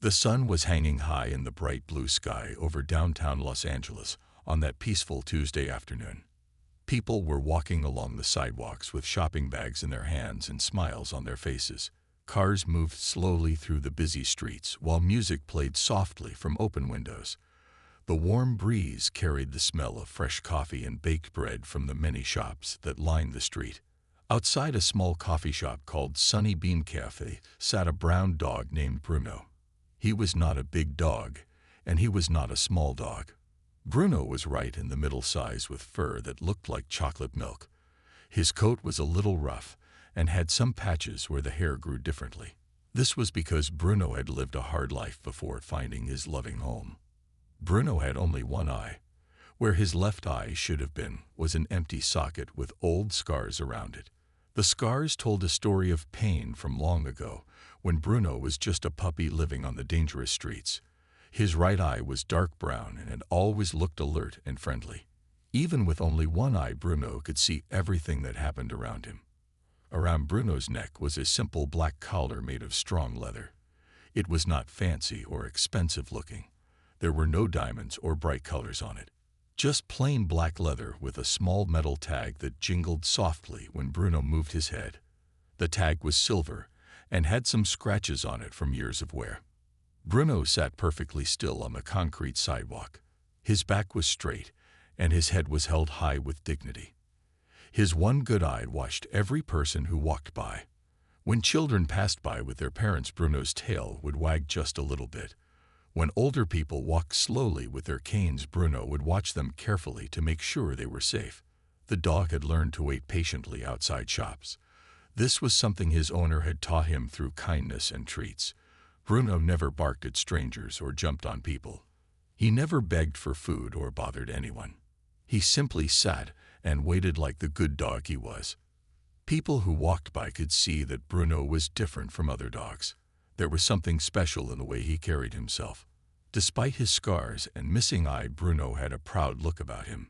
The sun was hanging high in the bright blue sky over downtown Los Angeles on that peaceful Tuesday afternoon. People were walking along the sidewalks with shopping bags in their hands and smiles on their faces. Cars moved slowly through the busy streets while music played softly from open windows. The warm breeze carried the smell of fresh coffee and baked bread from the many shops that lined the street. Outside a small coffee shop called Sunny Bean Cafe sat a brown dog named Bruno. He was not a big dog, and he was not a small dog. Bruno was right in the middle size with fur that looked like chocolate milk. His coat was a little rough and had some patches where the hair grew differently. This was because Bruno had lived a hard life before finding his loving home. Bruno had only one eye. Where his left eye should have been was an empty socket with old scars around it. The scars told a story of pain from long ago, when Bruno was just a puppy living on the dangerous streets. His right eye was dark brown and had always looked alert and friendly. Even with only one eye, Bruno could see everything that happened around him. Around Bruno's neck was a simple black collar made of strong leather. It was not fancy or expensive looking. There were no diamonds or bright colors on it. Just plain black leather with a small metal tag that jingled softly when Bruno moved his head. The tag was silver and had some scratches on it from years of wear. Bruno sat perfectly still on the concrete sidewalk. His back was straight and his head was held high with dignity. His one good eye watched every person who walked by. When children passed by with their parents, Bruno's tail would wag just a little bit. When older people walked slowly with their canes, Bruno would watch them carefully to make sure they were safe. The dog had learned to wait patiently outside shops. This was something his owner had taught him through kindness and treats. Bruno never barked at strangers or jumped on people. He never begged for food or bothered anyone. He simply sat and waited like the good dog he was. People who walked by could see that Bruno was different from other dogs. There was something special in the way he carried himself. Despite his scars and missing eye, Bruno had a proud look about him.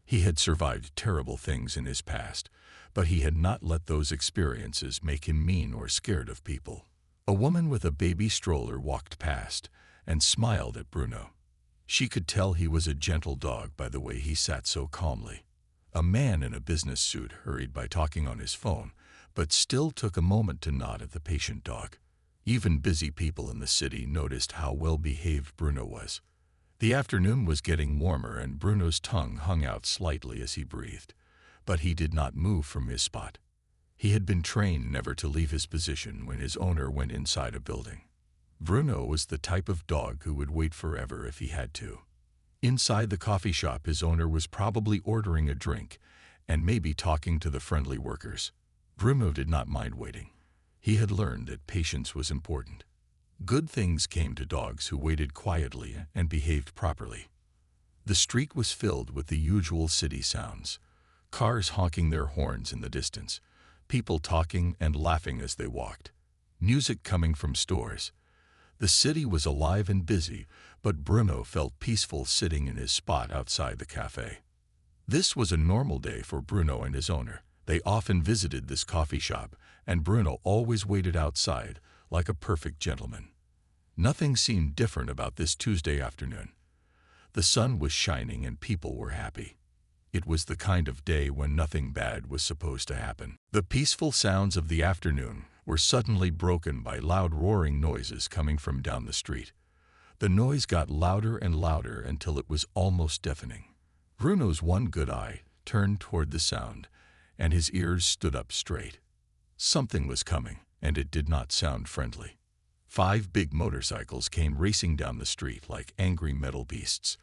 He had survived terrible things in his past, but he had not let those experiences make him mean or scared of people. A woman with a baby stroller walked past and smiled at Bruno. She could tell he was a gentle dog by the way he sat so calmly. A man in a business suit hurried by talking on his phone, but still took a moment to nod at the patient dog. Even busy people in the city noticed how well-behaved Bruno was. The afternoon was getting warmer and Bruno's tongue hung out slightly as he breathed, but he did not move from his spot. He had been trained never to leave his position when his owner went inside a building. Bruno was the type of dog who would wait forever if he had to. Inside the coffee shop, his owner was probably ordering a drink and maybe talking to the friendly workers. Bruno did not mind waiting. He had learned that patience was important. Good things came to dogs who waited quietly and behaved properly. The street was filled with the usual city sounds: cars honking their horns in the distance, people talking and laughing as they walked, music coming from stores. The city was alive and busy, but Bruno felt peaceful sitting in his spot outside the cafe. This was a normal day for Bruno and his owner. They often visited this coffee shop, and Bruno always waited outside like a perfect gentleman. Nothing seemed different about this Tuesday afternoon. The sun was shining and people were happy. It was the kind of day when nothing bad was supposed to happen. The peaceful sounds of the afternoon were suddenly broken by loud roaring noises coming from down the street. The noise got louder and louder until it was almost deafening. Bruno's one good eye turned toward the sound, and his ears stood up straight. Something was coming, and it did not sound friendly. 5 big motorcycles came racing down the street like angry metal beasts.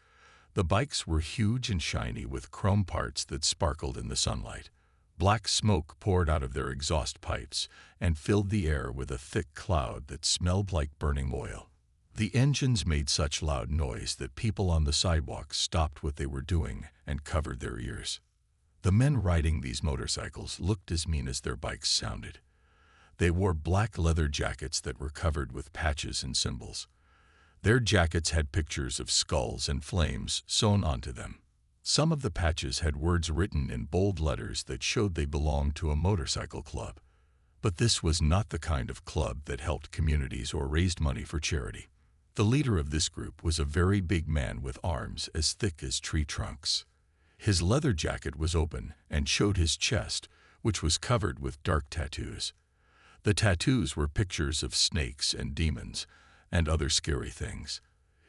The bikes were huge and shiny with chrome parts that sparkled in the sunlight. Black smoke poured out of their exhaust pipes and filled the air with a thick cloud that smelled like burning oil. The engines made such loud noise that people on the sidewalk stopped what they were doing and covered their ears. The men riding these motorcycles looked as mean as their bikes sounded. They wore black leather jackets that were covered with patches and symbols. Their jackets had pictures of skulls and flames sewn onto them. Some of the patches had words written in bold letters that showed they belonged to a motorcycle club. But this was not the kind of club that helped communities or raised money for charity. The leader of this group was a very big man with arms as thick as tree trunks. His leather jacket was open and showed his chest, which was covered with dark tattoos. The tattoos were pictures of snakes and demons and other scary things.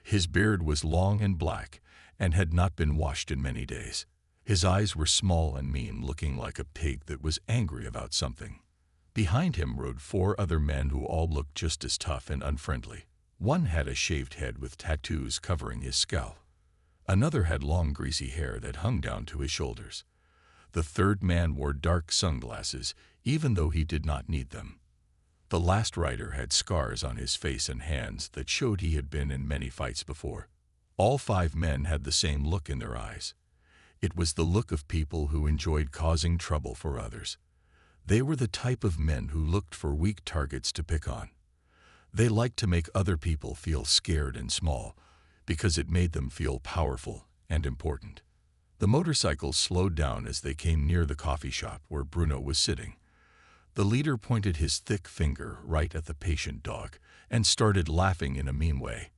His beard was long and black and had not been washed in many days. His eyes were small and mean, looking like a pig that was angry about something. Behind him rode 4 other men who all looked just as tough and unfriendly. One had a shaved head with tattoos covering his scalp. Another had long greasy hair that hung down to his shoulders. The third man wore dark sunglasses, even though he did not need them. The last rider had scars on his face and hands that showed he had been in many fights before. All 5 men had the same look in their eyes. It was the look of people who enjoyed causing trouble for others. They were the type of men who looked for weak targets to pick on. They liked to make other people feel scared and small because it made them feel powerful and important. The motorcycles slowed down as they came near the coffee shop where Bruno was sitting. The leader pointed his thick finger right at the patient dog and started laughing in a mean way.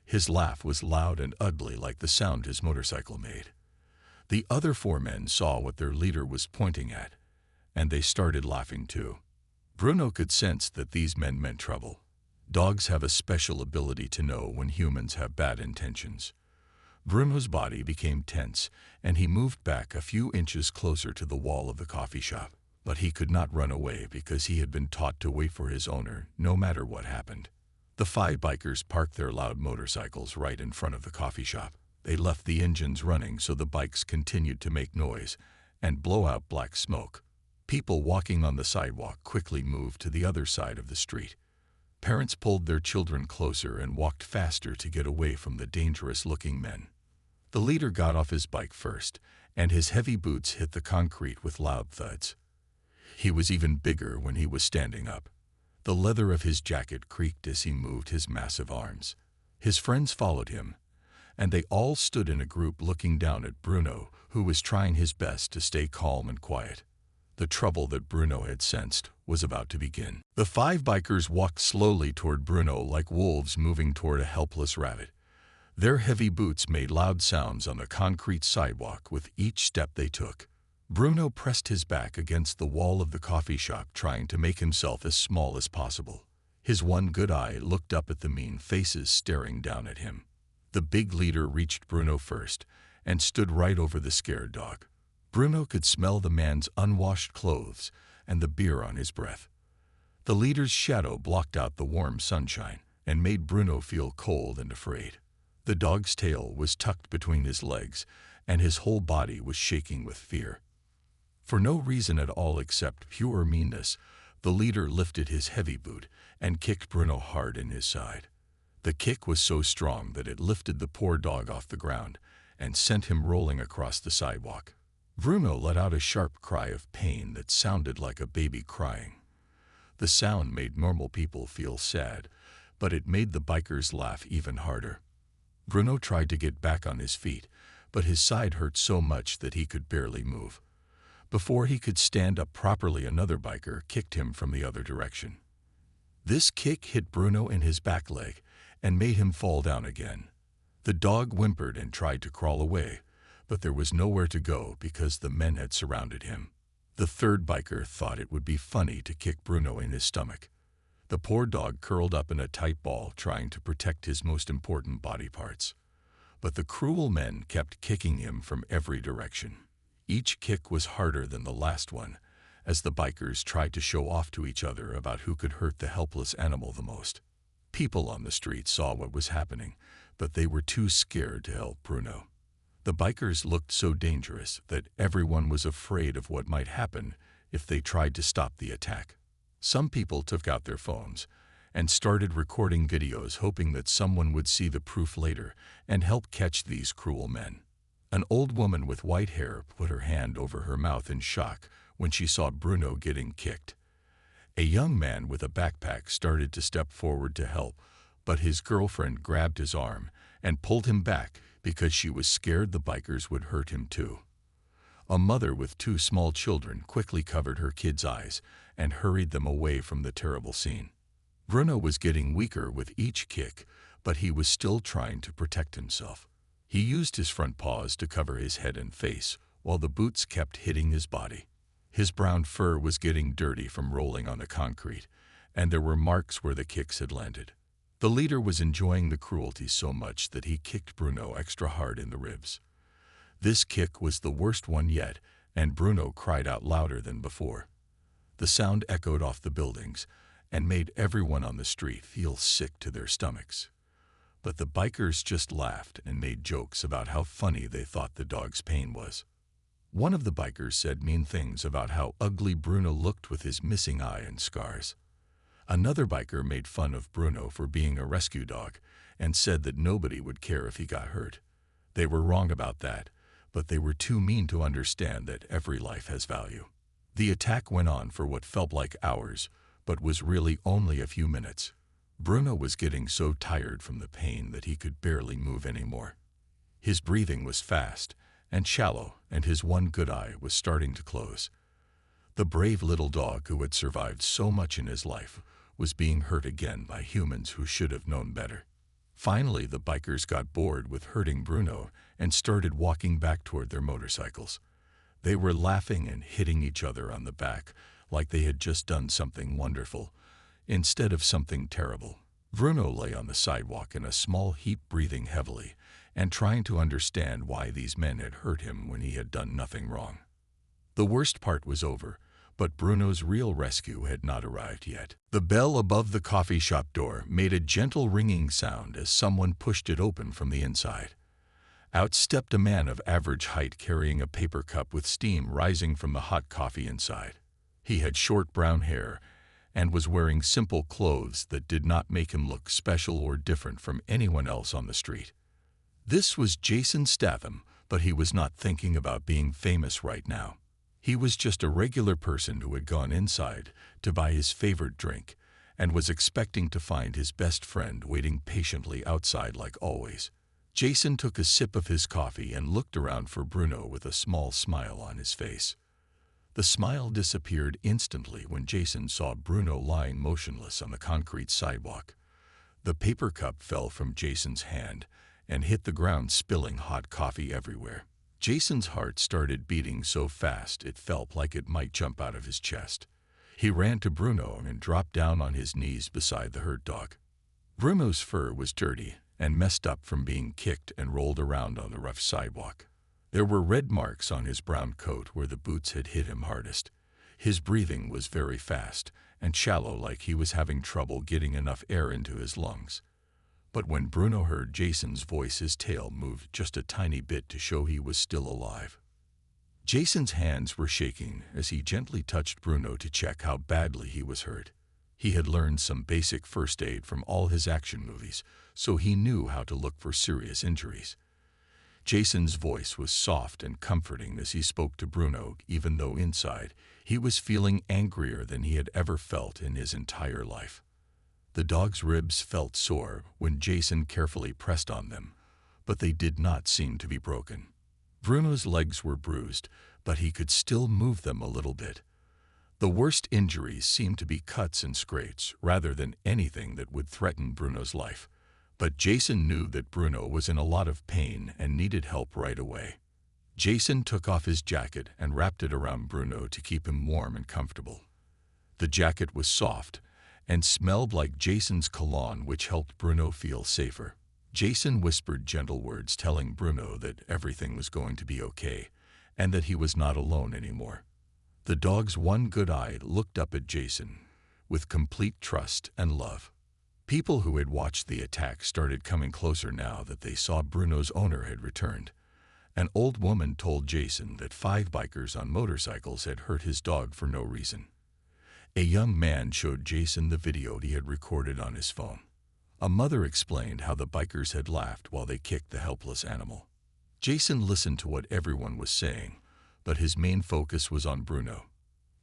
His laugh was loud and ugly, like the sound his motorcycle made. The other 4 men saw what their leader was pointing at, and they started laughing too. Bruno could sense that these men meant trouble. Dogs have a special ability to know when humans have bad intentions. Bruno's body became tense, and he moved back a few inches closer to the wall of the coffee shop. But he could not run away because he had been taught to wait for his owner, no matter what happened. The 5 bikers parked their loud motorcycles right in front of the coffee shop. They left the engines running so the bikes continued to make noise and blow out black smoke. People walking on the sidewalk quickly moved to the other side of the street. Parents pulled their children closer and walked faster to get away from the dangerous-looking men. The leader got off his bike first, and his heavy boots hit the concrete with loud thuds. He was even bigger when he was standing up. The leather of his jacket creaked as he moved his massive arms. His friends followed him, and they all stood in a group looking down at Bruno, who was trying his best to stay calm and quiet. The trouble that Bruno had sensed was about to begin. The 5 bikers walked slowly toward Bruno like wolves moving toward a helpless rabbit. Their heavy boots made loud sounds on the concrete sidewalk with each step they took. Bruno pressed his back against the wall of the coffee shop, trying to make himself as small as possible. His one good eye looked up at the mean faces staring down at him. The big leader reached Bruno first and stood right over the scared dog. Bruno could smell the man's unwashed clothes and the beer on his breath. The leader's shadow blocked out the warm sunshine and made Bruno feel cold and afraid. The dog's tail was tucked between his legs, and his whole body was shaking with fear. For no reason at all except pure meanness, the leader lifted his heavy boot and kicked Bruno hard in his side. The kick was so strong that it lifted the poor dog off the ground and sent him rolling across the sidewalk. Bruno let out a sharp cry of pain that sounded like a baby crying. The sound made normal people feel sad, but it made the bikers laugh even harder. Bruno tried to get back on his feet, but his side hurt so much that he could barely move. Before he could stand up properly, another biker kicked him from the other direction. This kick hit Bruno in his back leg and made him fall down again. The dog whimpered and tried to crawl away, but there was nowhere to go because the men had surrounded him. The third biker thought it would be funny to kick Bruno in his stomach. The poor dog curled up in a tight ball, trying to protect his most important body parts. But the cruel men kept kicking him from every direction. Each kick was harder than the last one, as the bikers tried to show off to each other about who could hurt the helpless animal the most. People on the street saw what was happening, but they were too scared to help Bruno. The bikers looked so dangerous that everyone was afraid of what might happen if they tried to stop the attack. Some people took out their phones and started recording videos, hoping that someone would see the proof later and help catch these cruel men. An old woman with white hair put her hand over her mouth in shock when she saw Bruno getting kicked. A young man with a backpack started to step forward to help, but his girlfriend grabbed his arm and pulled him back because she was scared the bikers would hurt him too. A mother with 2 small children quickly covered her kids' eyes and hurried them away from the terrible scene. Bruno was getting weaker with each kick, but he was still trying to protect himself. He used his front paws to cover his head and face, while the boots kept hitting his body. His brown fur was getting dirty from rolling on the concrete, and there were marks where the kicks had landed. The leader was enjoying the cruelty so much that he kicked Bruno extra hard in the ribs. This kick was the worst one yet, and Bruno cried out louder than before. The sound echoed off the buildings and made everyone on the street feel sick to their stomachs. But the bikers just laughed and made jokes about how funny they thought the dog's pain was. One of the bikers said mean things about how ugly Bruno looked with his missing eye and scars. Another biker made fun of Bruno for being a rescue dog and said that nobody would care if he got hurt. They were wrong about that, but they were too mean to understand that every life has value. The attack went on for what felt like hours, but was really only a few minutes. Bruno was getting so tired from the pain that he could barely move anymore. His breathing was fast and shallow, and his one good eye was starting to close. The brave little dog who had survived so much in his life was being hurt again by humans who should have known better. Finally, the bikers got bored with hurting Bruno and started walking back toward their motorcycles. They were laughing and hitting each other on the back like they had just done something wonderful, instead of something terrible. Bruno lay on the sidewalk in a small heap, breathing heavily and trying to understand why these men had hurt him when he had done nothing wrong. The worst part was over, but Bruno's real rescue had not arrived yet. The bell above the coffee shop door made a gentle ringing sound as someone pushed it open from the inside. Out stepped a man of average height carrying a paper cup with steam rising from the hot coffee inside. He had short brown hair and was wearing simple clothes that did not make him look special or different from anyone else on the street. This was Jason Statham, but he was not thinking about being famous right now. He was just a regular person who had gone inside to buy his favorite drink and was expecting to find his best friend waiting patiently outside like always. Jason took a sip of his coffee and looked around for Bruno with a small smile on his face. The smile disappeared instantly when Jason saw Bruno lying motionless on the concrete sidewalk. The paper cup fell from Jason's hand and hit the ground, spilling hot coffee everywhere. Jason's heart started beating so fast it felt like it might jump out of his chest. He ran to Bruno and dropped down on his knees beside the hurt dog. Bruno's fur was dirty and messed up from being kicked and rolled around on the rough sidewalk. There were red marks on his brown coat where the boots had hit him hardest. His breathing was very fast and shallow, like he was having trouble getting enough air into his lungs. But when Bruno heard Jason's voice, his tail moved just a tiny bit to show he was still alive. Jason's hands were shaking as he gently touched Bruno to check how badly he was hurt. He had learned some basic first aid from all his action movies, so he knew how to look for serious injuries. Jason's voice was soft and comforting as he spoke to Bruno, even though inside he was feeling angrier than he had ever felt in his entire life. The dog's ribs felt sore when Jason carefully pressed on them, but they did not seem to be broken. Bruno's legs were bruised, but he could still move them a little bit. The worst injuries seemed to be cuts and scrapes rather than anything that would threaten Bruno's life. But Jason knew that Bruno was in a lot of pain and needed help right away. Jason took off his jacket and wrapped it around Bruno to keep him warm and comfortable. The jacket was soft and smelled like Jason's cologne, which helped Bruno feel safer. Jason whispered gentle words telling Bruno that everything was going to be okay and that he was not alone anymore. The dog's one good eye looked up at Jason with complete trust and love. People who had watched the attack started coming closer now that they saw Bruno's owner had returned. An old woman told Jason that 5 bikers on motorcycles had hurt his dog for no reason. A young man showed Jason the video he had recorded on his phone. A mother explained how the bikers had laughed while they kicked the helpless animal. Jason listened to what everyone was saying, but his main focus was on Bruno.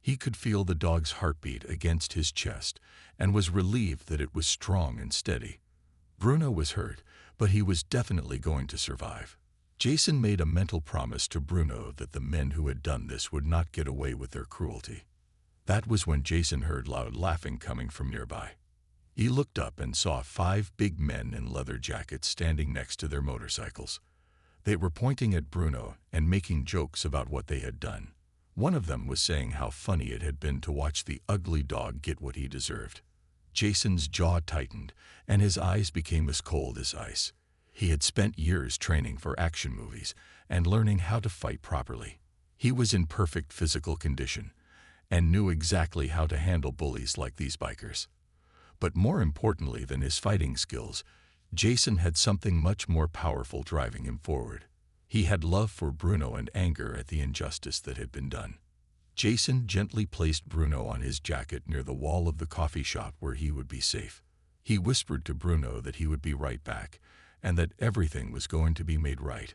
He could feel the dog's heartbeat against his chest and was relieved that it was strong and steady. Bruno was hurt, but he was definitely going to survive. Jason made a mental promise to Bruno that the men who had done this would not get away with their cruelty. That was when Jason heard loud laughing coming from nearby. He looked up and saw 5 big men in leather jackets standing next to their motorcycles. They were pointing at Bruno and making jokes about what they had done. One of them was saying how funny it had been to watch the ugly dog get what he deserved. Jason's jaw tightened, and his eyes became as cold as ice. He had spent years training for action movies and learning how to fight properly. He was in perfect physical condition and knew exactly how to handle bullies like these bikers. But more importantly than his fighting skills, Jason had something much more powerful driving him forward. He had love for Bruno and anger at the injustice that had been done. Jason gently placed Bruno on his jacket near the wall of the coffee shop where he would be safe. He whispered to Bruno that he would be right back and that everything was going to be made right.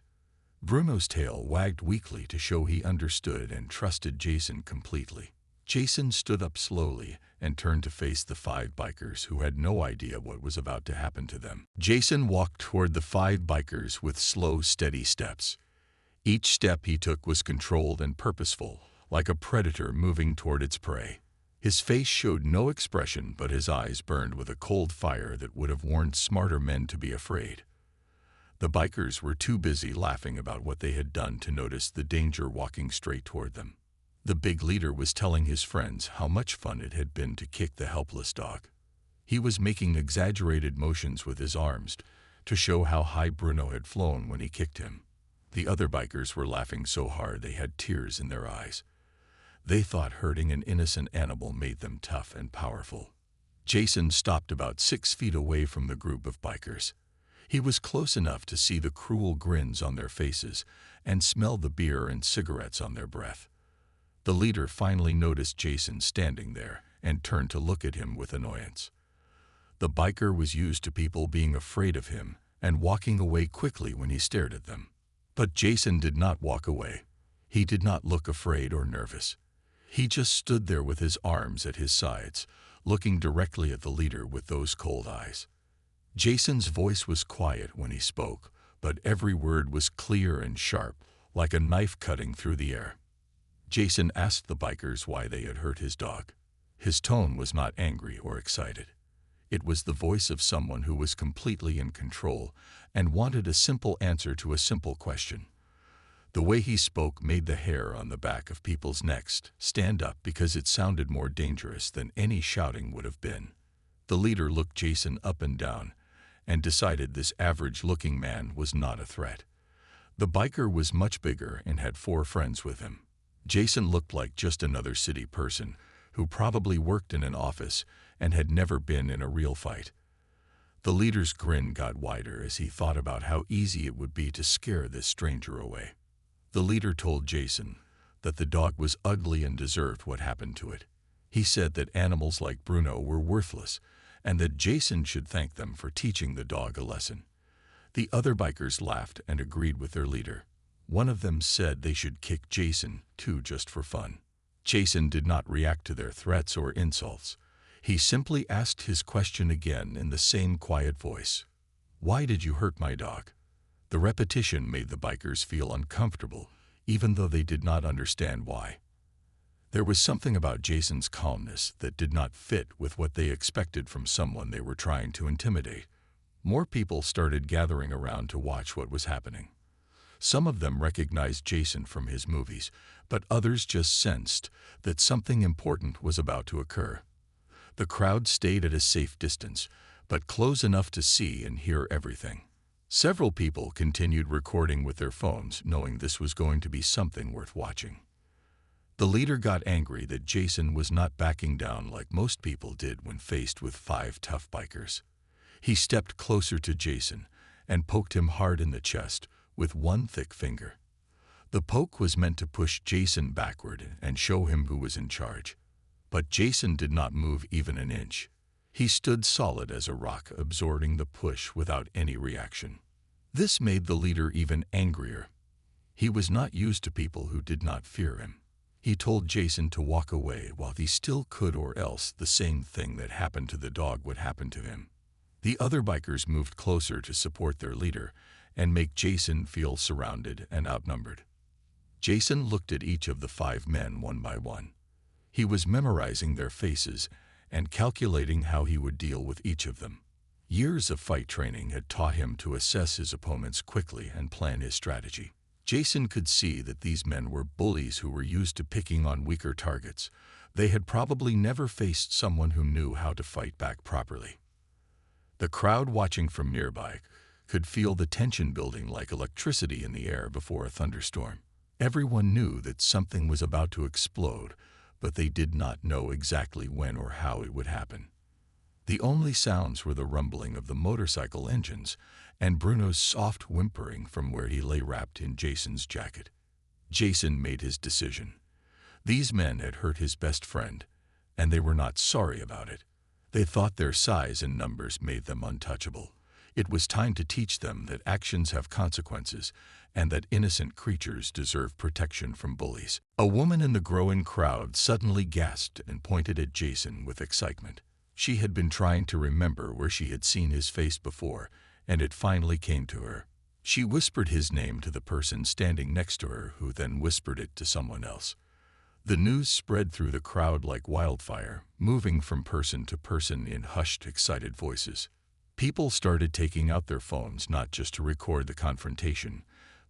Bruno's tail wagged weakly to show he understood and trusted Jason completely. Jason stood up slowly and turned to face the 5 bikers who had no idea what was about to happen to them. Jason walked toward the 5 bikers with slow, steady steps. Each step he took was controlled and purposeful, like a predator moving toward its prey. His face showed no expression, but his eyes burned with a cold fire that would have warned smarter men to be afraid. The bikers were too busy laughing about what they had done to notice the danger walking straight toward them. The big leader was telling his friends how much fun it had been to kick the helpless dog. He was making exaggerated motions with his arms to show how high Bruno had flown when he kicked him. The other bikers were laughing so hard they had tears in their eyes. They thought hurting an innocent animal made them tough and powerful. Jason stopped about 6 feet away from the group of bikers. He was close enough to see the cruel grins on their faces and smell the beer and cigarettes on their breath. The leader finally noticed Jason standing there and turned to look at him with annoyance. The biker was used to people being afraid of him and walking away quickly when he stared at them. But Jason did not walk away. He did not look afraid or nervous. He just stood there with his arms at his sides, looking directly at the leader with those cold eyes. Jason's voice was quiet when he spoke, but every word was clear and sharp, like a knife cutting through the air. Jason asked the bikers why they had hurt his dog. His tone was not angry or excited. It was the voice of someone who was completely in control and wanted a simple answer to a simple question. The way he spoke made the hair on the back of people's necks stand up because it sounded more dangerous than any shouting would have been. The leader looked Jason up and down and decided this average-looking man was not a threat. The biker was much bigger and had 4 friends with him. Jason looked like just another city person who probably worked in an office and had never been in a real fight. The leader's grin got wider as he thought about how easy it would be to scare this stranger away. The leader told Jason that the dog was ugly and deserved what happened to it. He said that animals like Bruno were worthless and that Jason should thank them for teaching the dog a lesson. The other bikers laughed and agreed with their leader. One of them said they should kick Jason, too, just for fun. Jason did not react to their threats or insults. He simply asked his question again in the same quiet voice. "Why did you hurt my dog?" The repetition made the bikers feel uncomfortable, even though they did not understand why. There was something about Jason's calmness that did not fit with what they expected from someone they were trying to intimidate. More people started gathering around to watch what was happening. Some of them recognized Jason from his movies, but others just sensed that something important was about to occur. The crowd stayed at a safe distance, but close enough to see and hear everything. Several people continued recording with their phones, knowing this was going to be something worth watching. The leader got angry that Jason was not backing down like most people did when faced with 5 tough bikers. He stepped closer to Jason and poked him hard in the chest with one thick finger. The poke was meant to push Jason backward and show him who was in charge. But Jason did not move even an inch. He stood solid as a rock, absorbing the push without any reaction. This made the leader even angrier. He was not used to people who did not fear him. He told Jason to walk away while he still could, or else the same thing that happened to the dog would happen to him. The other bikers moved closer to support their leader and make Jason feel surrounded and outnumbered. Jason looked at each of the 5 men one by one. He was memorizing their faces and calculating how he would deal with each of them. Years of fight training had taught him to assess his opponents quickly and plan his strategy. Jason could see that these men were bullies who were used to picking on weaker targets. They had probably never faced someone who knew how to fight back properly. The crowd watching from nearby could feel the tension building like electricity in the air before a thunderstorm. Everyone knew that something was about to explode, but they did not know exactly when or how it would happen. The only sounds were the rumbling of the motorcycle engines and Bruno's soft whimpering from where he lay wrapped in Jason's jacket. Jason made his decision. These men had hurt his best friend, and they were not sorry about it. They thought their size and numbers made them untouchable. It was time to teach them that actions have consequences and that innocent creatures deserve protection from bullies. A woman in the growing crowd suddenly gasped and pointed at Jason with excitement. She had been trying to remember where she had seen his face before, and it finally came to her. She whispered his name to the person standing next to her, who then whispered it to someone else. The news spread through the crowd like wildfire, moving from person to person in hushed, excited voices. People started taking out their phones not just to record the confrontation,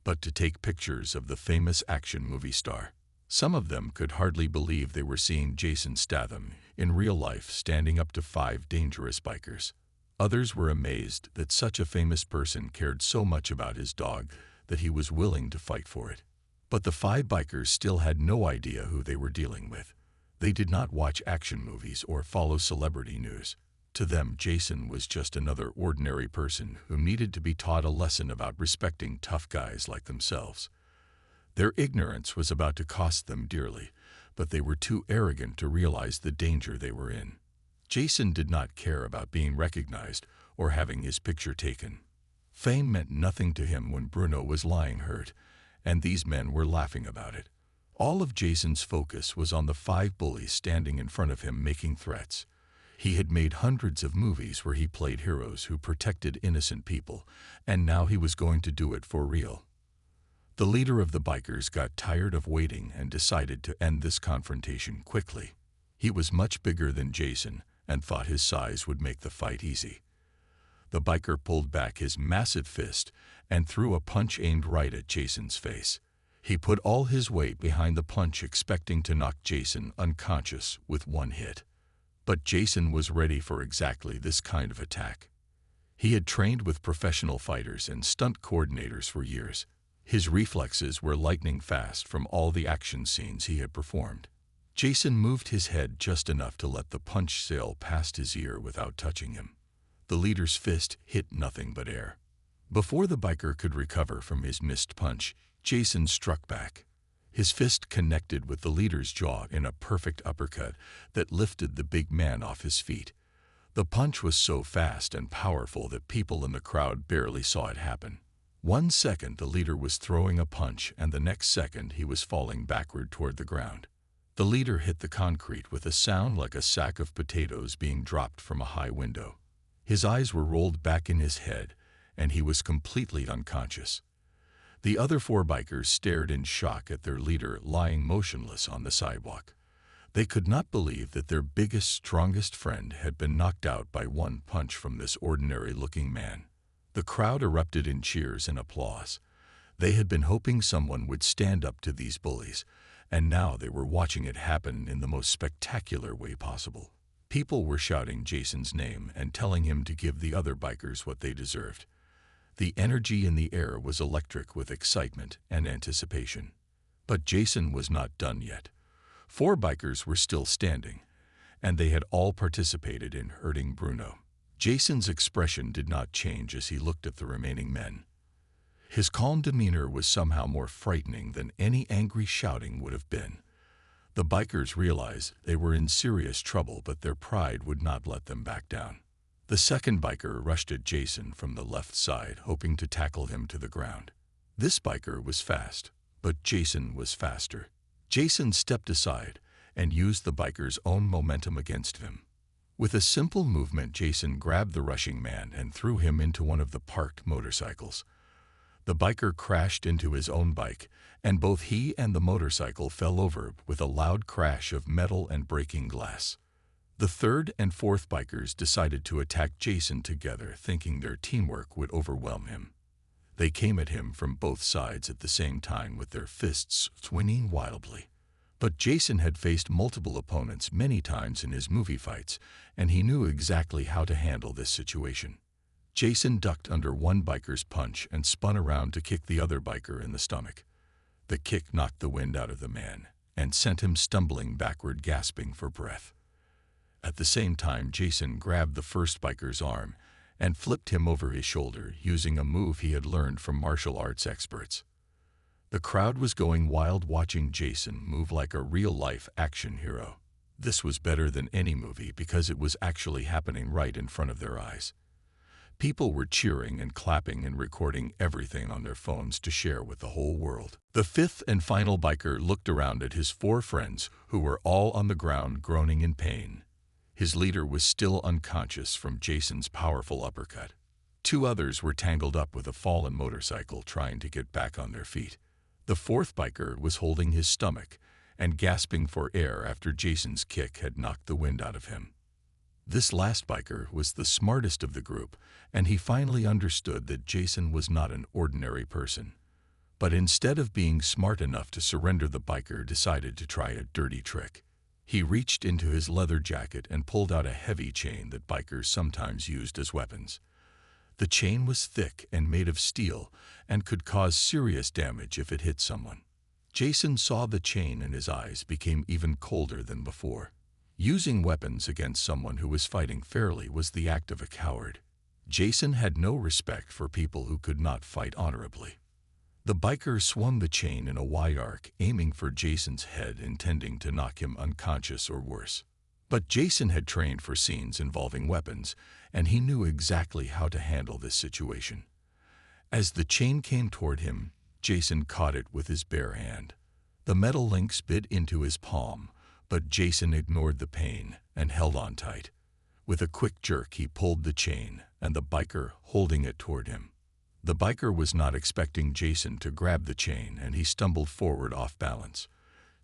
but to take pictures of the famous action movie star. Some of them could hardly believe they were seeing Jason Statham in real life standing up to 5 dangerous bikers. Others were amazed that such a famous person cared so much about his dog that he was willing to fight for it. But the 5 bikers still had no idea who they were dealing with. They did not watch action movies or follow celebrity news. To them, Jason was just another ordinary person who needed to be taught a lesson about respecting tough guys like themselves. Their ignorance was about to cost them dearly, but they were too arrogant to realize the danger they were in. Jason did not care about being recognized or having his picture taken. Fame meant nothing to him when Bruno was lying hurt, and these men were laughing about it. All of Jason's focus was on the 5 bullies standing in front of him making threats. He had made hundreds of movies where he played heroes who protected innocent people, and now he was going to do it for real. The leader of the bikers got tired of waiting and decided to end this confrontation quickly. He was much bigger than Jason and thought his size would make the fight easy. The biker pulled back his massive fist and threw a punch aimed right at Jason's face. He put all his weight behind the punch, expecting to knock Jason unconscious with one hit. But Jason was ready for exactly this kind of attack. He had trained with professional fighters and stunt coordinators for years. His reflexes were lightning fast from all the action scenes he had performed. Jason moved his head just enough to let the punch sail past his ear without touching him. The leader's fist hit nothing but air. Before the biker could recover from his missed punch, Jason struck back. His fist connected with the leader's jaw in a perfect uppercut that lifted the big man off his feet. The punch was so fast and powerful that people in the crowd barely saw it happen. 1 second the leader was throwing a punch, and the next second he was falling backward toward the ground. The leader hit the concrete with a sound like a sack of potatoes being dropped from a high window. His eyes were rolled back in his head, and he was completely unconscious. The other 4 bikers stared in shock at their leader lying motionless on the sidewalk. They could not believe that their biggest, strongest friend had been knocked out by one punch from this ordinary-looking man. The crowd erupted in cheers and applause. They had been hoping someone would stand up to these bullies, and now they were watching it happen in the most spectacular way possible. People were shouting Jason's name and telling him to give the other bikers what they deserved. The energy in the air was electric with excitement and anticipation. But Jason was not done yet. 4 bikers were still standing, and they had all participated in hurting Bruno. Jason's expression did not change as he looked at the remaining men. His calm demeanor was somehow more frightening than any angry shouting would have been. The bikers realized they were in serious trouble, but their pride would not let them back down. The second biker rushed at Jason from the left side, hoping to tackle him to the ground. This biker was fast, but Jason was faster. Jason stepped aside and used the biker's own momentum against him. With a simple movement, Jason grabbed the rushing man and threw him into one of the parked motorcycles. The biker crashed into his own bike, and both he and the motorcycle fell over with a loud crash of metal and breaking glass. The third and fourth bikers decided to attack Jason together, thinking their teamwork would overwhelm him. They came at him from both sides at the same time with their fists swinging wildly. But Jason had faced multiple opponents many times in his movie fights, and he knew exactly how to handle this situation. Jason ducked under one biker's punch and spun around to kick the other biker in the stomach. The kick knocked the wind out of the man and sent him stumbling backward, gasping for breath. At the same time, Jason grabbed the first biker's arm and flipped him over his shoulder using a move he had learned from martial arts experts. The crowd was going wild watching Jason move like a real-life action hero. This was better than any movie because it was actually happening right in front of their eyes. People were cheering and clapping and recording everything on their phones to share with the whole world. The fifth and final biker looked around at his four friends, who were all on the ground groaning in pain. His leader was still unconscious from Jason's powerful uppercut. Two others were tangled up with a fallen motorcycle trying to get back on their feet. The fourth biker was holding his stomach and gasping for air after Jason's kick had knocked the wind out of him. This last biker was the smartest of the group, and he finally understood that Jason was not an ordinary person. But instead of being smart enough to surrender, the biker decided to try a dirty trick. He reached into his leather jacket and pulled out a heavy chain that bikers sometimes used as weapons. The chain was thick and made of steel and could cause serious damage if it hit someone. Jason saw the chain and his eyes became even colder than before. Using weapons against someone who was fighting fairly was the act of a coward. Jason had no respect for people who could not fight honorably. The biker swung the chain in a wide arc, aiming for Jason's head, intending to knock him unconscious or worse. But Jason had trained for scenes involving weapons, and he knew exactly how to handle this situation. As the chain came toward him, Jason caught it with his bare hand. The metal links bit into his palm, but Jason ignored the pain and held on tight. With a quick jerk, he pulled the chain, and the biker holding it toward him. The biker was not expecting Jason to grab the chain, and he stumbled forward off balance.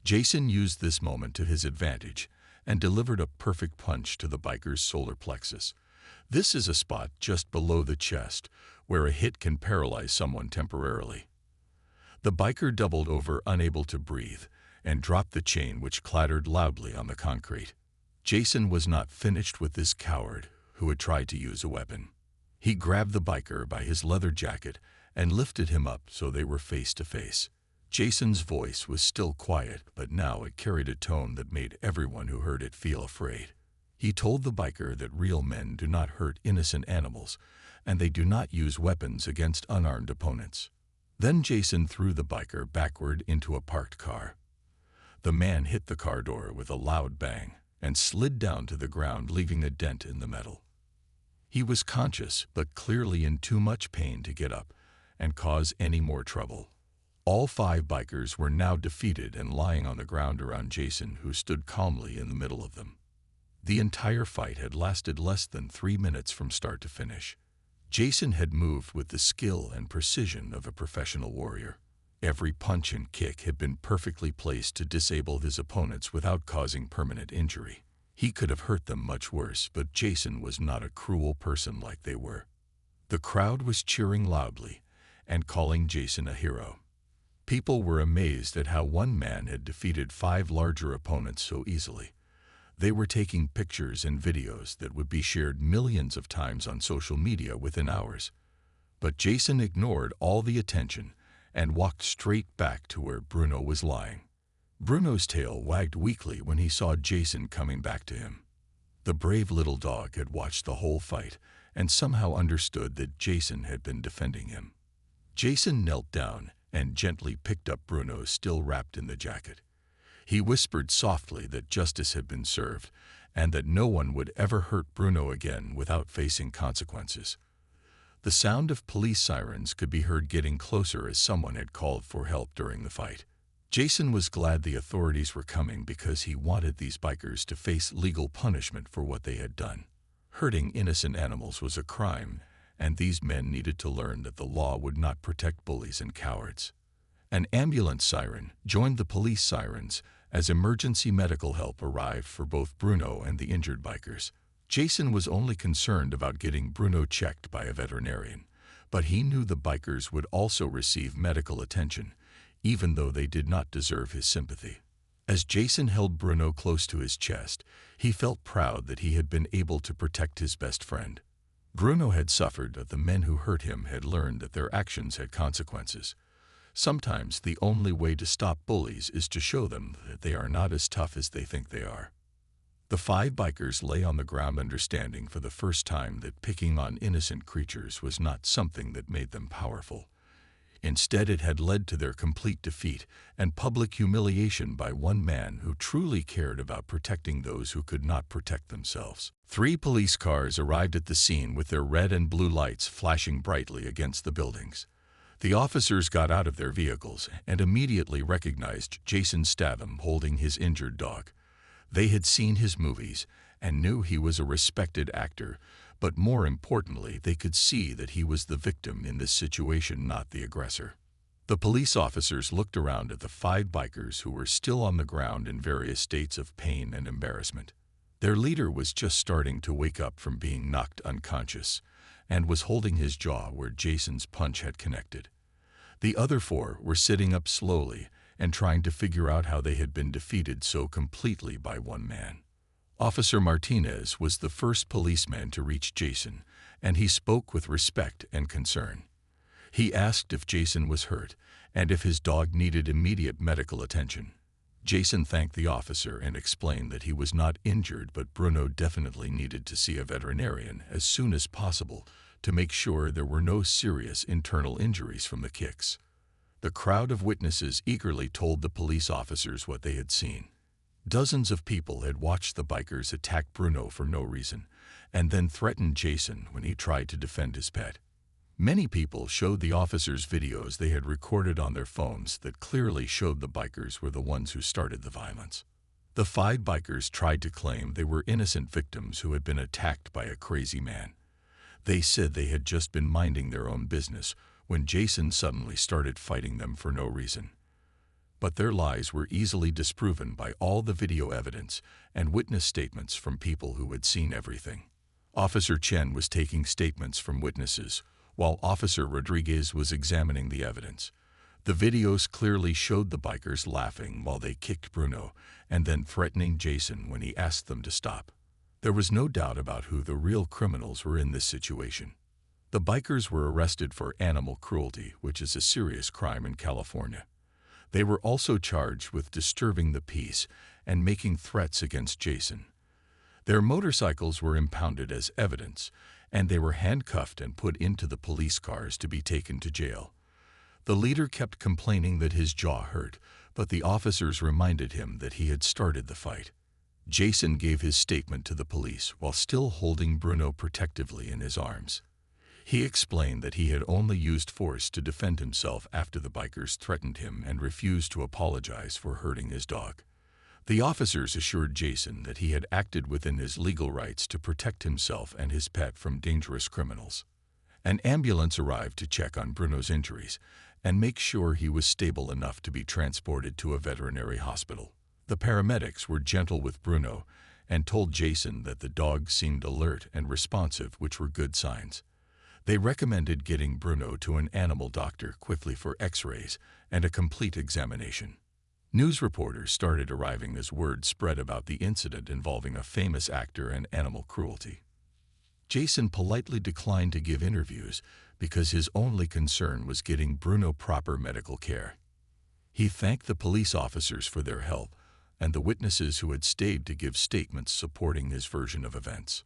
Jason used this moment to his advantage and delivered a perfect punch to the biker's solar plexus. This is a spot just below the chest where a hit can paralyze someone temporarily. The biker doubled over, unable to breathe, and dropped the chain, which clattered loudly on the concrete. Jason was not finished with this coward who had tried to use a weapon. He grabbed the biker by his leather jacket and lifted him up so they were face to face. Jason's voice was still quiet, but now it carried a tone that made everyone who heard it feel afraid. He told the biker that real men do not hurt innocent animals, and they do not use weapons against unarmed opponents. Then Jason threw the biker backward into a parked car. The man hit the car door with a loud bang and slid down to the ground, leaving a dent in the metal. He was conscious, but clearly in too much pain to get up and cause any more trouble. All five bikers were now defeated and lying on the ground around Jason, who stood calmly in the middle of them. The entire fight had lasted less than 3 minutes from start to finish. Jason had moved with the skill and precision of a professional warrior. Every punch and kick had been perfectly placed to disable his opponents without causing permanent injury. He could have hurt them much worse, but Jason was not a cruel person like they were. The crowd was cheering loudly and calling Jason a hero. People were amazed at how one man had defeated 5 larger opponents so easily. They were taking pictures and videos that would be shared millions of times on social media within hours. But Jason ignored all the attention and walked straight back to where Bruno was lying. Bruno's tail wagged weakly when he saw Jason coming back to him. The brave little dog had watched the whole fight and somehow understood that Jason had been defending him. Jason knelt down and gently picked up Bruno, still wrapped in the jacket. He whispered softly that justice had been served and that no one would ever hurt Bruno again without facing consequences. The sound of police sirens could be heard getting closer as someone had called for help during the fight. Jason was glad the authorities were coming because he wanted these bikers to face legal punishment for what they had done. Hurting innocent animals was a crime, and these men needed to learn that the law would not protect bullies and cowards. An ambulance siren joined the police sirens as emergency medical help arrived for both Bruno and the injured bikers. Jason was only concerned about getting Bruno checked by a veterinarian, but he knew the bikers would also receive medical attention, even though they did not deserve his sympathy. As Jason held Bruno close to his chest, he felt proud that he had been able to protect his best friend. Bruno had suffered, but the men who hurt him had learned that their actions had consequences. Sometimes the only way to stop bullies is to show them that they are not as tough as they think they are. The 5 bikers lay on the ground, understanding for the first time that picking on innocent creatures was not something that made them powerful. Instead, it had led to their complete defeat and public humiliation by one man who truly cared about protecting those who could not protect themselves. 3 police cars arrived at the scene with their red and blue lights flashing brightly against the buildings. The officers got out of their vehicles and immediately recognized Jason Statham holding his injured dog. They had seen his movies and knew he was a respected actor, but more importantly, they could see that he was the victim in this situation, not the aggressor. The police officers looked around at the 5 bikers who were still on the ground in various states of pain and embarrassment. Their leader was just starting to wake up from being knocked unconscious and was holding his jaw where Jason's punch had connected. The other 4 were sitting up slowly and trying to figure out how they had been defeated so completely by one man. Officer Martinez was the first policeman to reach Jason, and he spoke with respect and concern. He asked if Jason was hurt and if his dog needed immediate medical attention. Jason thanked the officer and explained that he was not injured, but Bruno definitely needed to see a veterinarian as soon as possible to make sure there were no serious internal injuries from the kicks. The crowd of witnesses eagerly told the police officers what they had seen. Dozens of people had watched the bikers attack Bruno for no reason, and then threatened Jason when he tried to defend his pet. Many people showed the officers videos they had recorded on their phones that clearly showed the bikers were the ones who started the violence. The 5 bikers tried to claim they were innocent victims who had been attacked by a crazy man. They said they had just been minding their own business when Jason suddenly started fighting them for no reason. But their lies were easily disproven by all the video evidence and witness statements from people who had seen everything. Officer Chen was taking statements from witnesses, while Officer Rodriguez was examining the evidence. The videos clearly showed the bikers laughing while they kicked Bruno and then threatening Jason when he asked them to stop. There was no doubt about who the real criminals were in this situation. The bikers were arrested for animal cruelty, which is a serious crime in California. They were also charged with disturbing the peace and making threats against Jason. Their motorcycles were impounded as evidence, and they were handcuffed and put into the police cars to be taken to jail. The leader kept complaining that his jaw hurt, but the officers reminded him that he had started the fight. Jason gave his statement to the police while still holding Bruno protectively in his arms. He explained that he had only used force to defend himself after the bikers threatened him and refused to apologize for hurting his dog. The officers assured Jason that he had acted within his legal rights to protect himself and his pet from dangerous criminals. An ambulance arrived to check on Bruno's injuries and make sure he was stable enough to be transported to a veterinary hospital. The paramedics were gentle with Bruno and told Jason that the dog seemed alert and responsive, which were good signs. They recommended getting Bruno to an animal doctor quickly for x-rays and a complete examination. News reporters started arriving as word spread about the incident involving a famous actor and animal cruelty. Jason politely declined to give interviews because his only concern was getting Bruno proper medical care. He thanked the police officers for their help and the witnesses who had stayed to give statements supporting his version of events.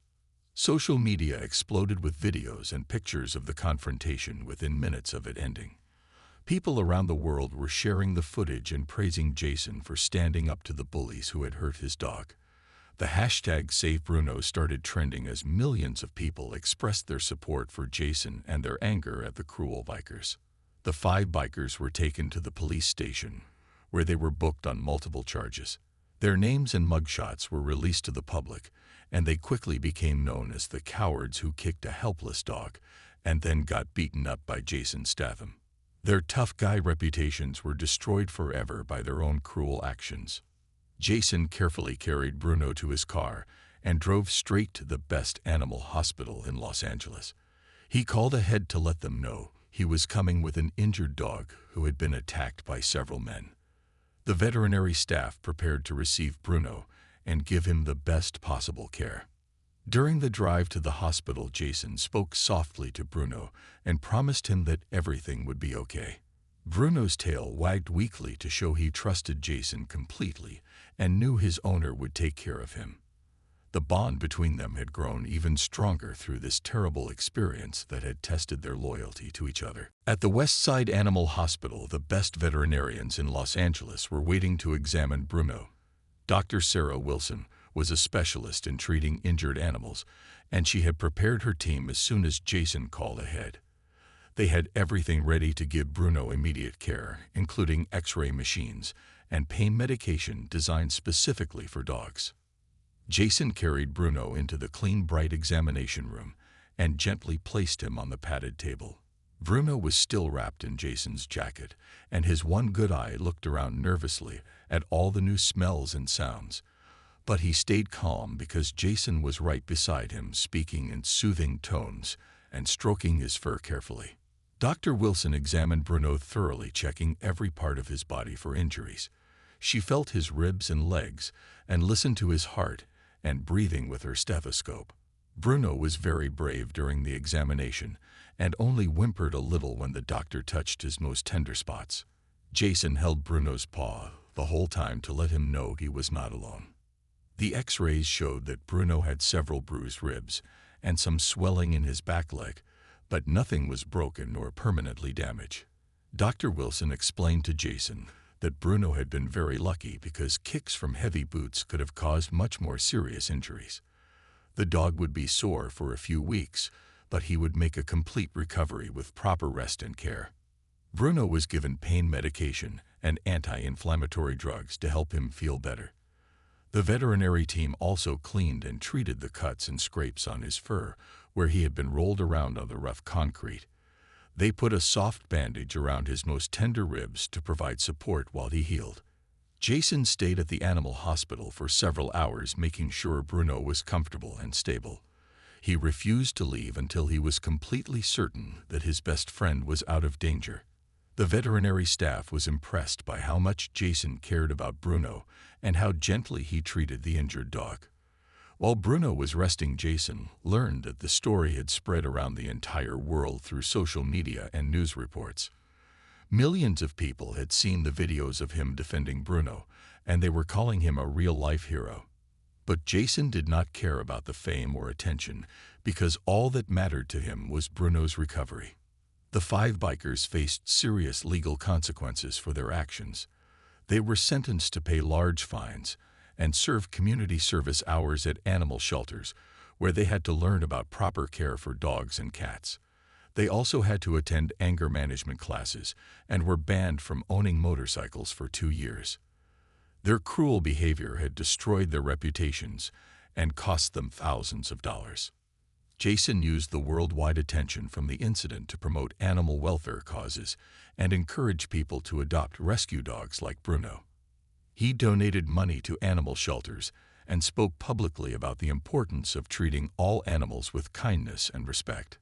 Social media exploded with videos and pictures of the confrontation within minutes of it ending. People around the world were sharing the footage and praising Jason for standing up to the bullies who had hurt his dog. The hashtag #SaveBruno started trending as millions of people expressed their support for Jason and their anger at the cruel bikers. The 5 bikers were taken to the police station, where they were booked on multiple charges. Their names and mugshots were released to the public, and they quickly became known as the cowards who kicked a helpless dog and then got beaten up by Jason Statham. Their tough guy reputations were destroyed forever by their own cruel actions. Jason carefully carried Bruno to his car and drove straight to the best animal hospital in Los Angeles. He called ahead to let them know he was coming with an injured dog who had been attacked by several men. The veterinary staff prepared to receive Bruno and give him the best possible care. During the drive to the hospital, Jason spoke softly to Bruno and promised him that everything would be okay. Bruno's tail wagged weakly to show he trusted Jason completely and knew his owner would take care of him. The bond between them had grown even stronger through this terrible experience that had tested their loyalty to each other. At the West Side Animal Hospital, the best veterinarians in Los Angeles were waiting to examine Bruno. Dr. Sarah Wilson was a specialist in treating injured animals, and she had prepared her team as soon as Jason called ahead. They had everything ready to give Bruno immediate care, including X-ray machines and pain medication designed specifically for dogs. Jason carried Bruno into the clean, bright examination room and gently placed him on the padded table. Bruno was still wrapped in Jason's jacket, and his one good eye looked around nervously at all the new smells and sounds. But he stayed calm because Jason was right beside him, speaking in soothing tones and stroking his fur carefully. Dr. Wilson examined Bruno thoroughly, checking every part of his body for injuries. She felt his ribs and legs and listened to his heart and breathing with her stethoscope. Bruno was very brave during the examination and only whimpered a little when the doctor touched his most tender spots. Jason held Bruno's paw the whole time to let him know he was not alone. The X-rays showed that Bruno had several bruised ribs and some swelling in his back leg, but nothing was broken or permanently damaged. Dr. Wilson explained to Jason that Bruno had been very lucky because kicks from heavy boots could have caused much more serious injuries. The dog would be sore for a few weeks, but he would make a complete recovery with proper rest and care. Bruno was given pain medication and anti-inflammatory drugs to help him feel better. The veterinary team also cleaned and treated the cuts and scrapes on his fur where he had been rolled around on the rough concrete. They put a soft bandage around his most tender ribs to provide support while he healed. Jason stayed at the animal hospital for several hours, making sure Bruno was comfortable and stable. He refused to leave until he was completely certain that his best friend was out of danger. The veterinary staff was impressed by how much Jason cared about Bruno and how gently he treated the injured dog. While Bruno was resting, Jason learned that the story had spread around the entire world through social media and news reports. Millions of people had seen the videos of him defending Bruno, and they were calling him a real-life hero. But Jason did not care about the fame or attention because all that mattered to him was Bruno's recovery. The 5 bikers faced serious legal consequences for their actions. They were sentenced to pay large fines and serve community service hours at animal shelters, where they had to learn about proper care for dogs and cats. They also had to attend anger management classes and were banned from owning motorcycles for 2 years. Their cruel behavior had destroyed their reputations and cost them thousands of dollars. Jason used the worldwide attention from the incident to promote animal welfare causes and encourage people to adopt rescue dogs like Bruno. He donated money to animal shelters and spoke publicly about the importance of treating all animals with kindness and respect.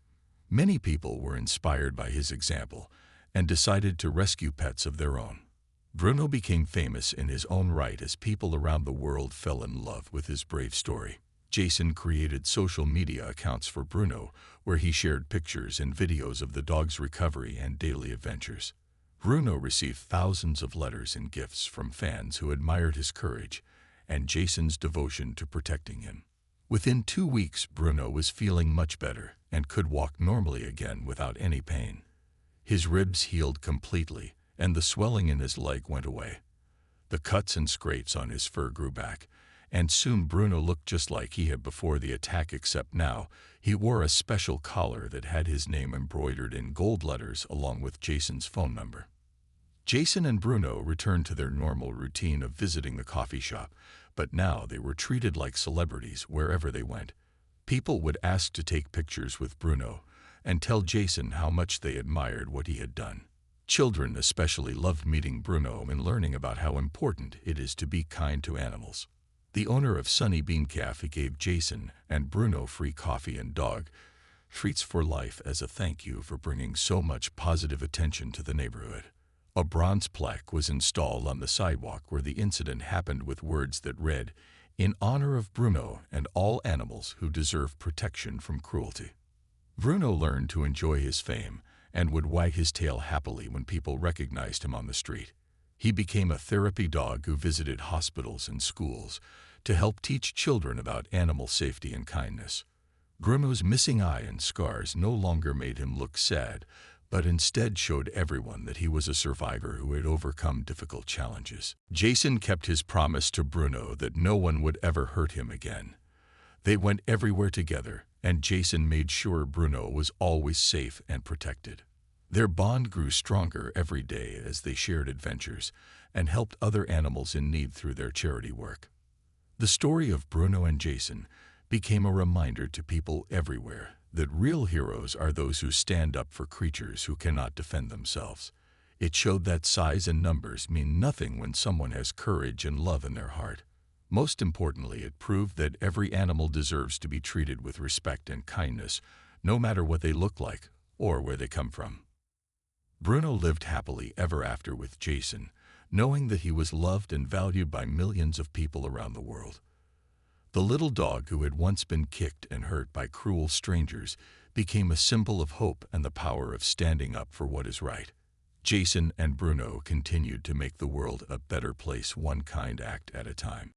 Many people were inspired by his example and decided to rescue pets of their own. Bruno became famous in his own right as people around the world fell in love with his brave story. Jason created social media accounts for Bruno where he shared pictures and videos of the dog's recovery and daily adventures. Bruno received thousands of letters and gifts from fans who admired his courage and Jason's devotion to protecting him. Within 2 weeks, Bruno was feeling much better and could walk normally again without any pain. His ribs healed completely, and the swelling in his leg went away. The cuts and scrapes on his fur grew back, and soon Bruno looked just like he had before the attack, except now he wore a special collar that had his name embroidered in gold letters along with Jason's phone number. Jason and Bruno returned to their normal routine of visiting the coffee shop, but now they were treated like celebrities wherever they went. People would ask to take pictures with Bruno and tell Jason how much they admired what he had done. Children especially loved meeting Bruno and learning about how important it is to be kind to animals. The owner of Sunny Bean Cafe gave Jason and Bruno free coffee and dog treats for life as a thank you for bringing so much positive attention to the neighborhood. A bronze plaque was installed on the sidewalk where the incident happened with words that read, "In honor of Bruno and all animals who deserve protection from cruelty." Bruno learned to enjoy his fame and would wag his tail happily when people recognized him on the street. He became a therapy dog who visited hospitals and schools to help teach children about animal safety and kindness. Bruno's missing eye and scars no longer made him look sad, but instead showed everyone that he was a survivor who had overcome difficult challenges. Jason kept his promise to Bruno that no one would ever hurt him again. They went everywhere together, and Jason made sure Bruno was always safe and protected. Their bond grew stronger every day as they shared adventures and helped other animals in need through their charity work. The story of Bruno and Jason became a reminder to people everywhere that real heroes are those who stand up for creatures who cannot defend themselves. It showed that size and numbers mean nothing when someone has courage and love in their heart. Most importantly, it proved that every animal deserves to be treated with respect and kindness, no matter what they look like or where they come from. Bruno lived happily ever after with Jason, knowing that he was loved and valued by millions of people around the world. The little dog who had once been kicked and hurt by cruel strangers became a symbol of hope and the power of standing up for what is right. Jason and Bruno continued to make the world a better place, one kind act at a time.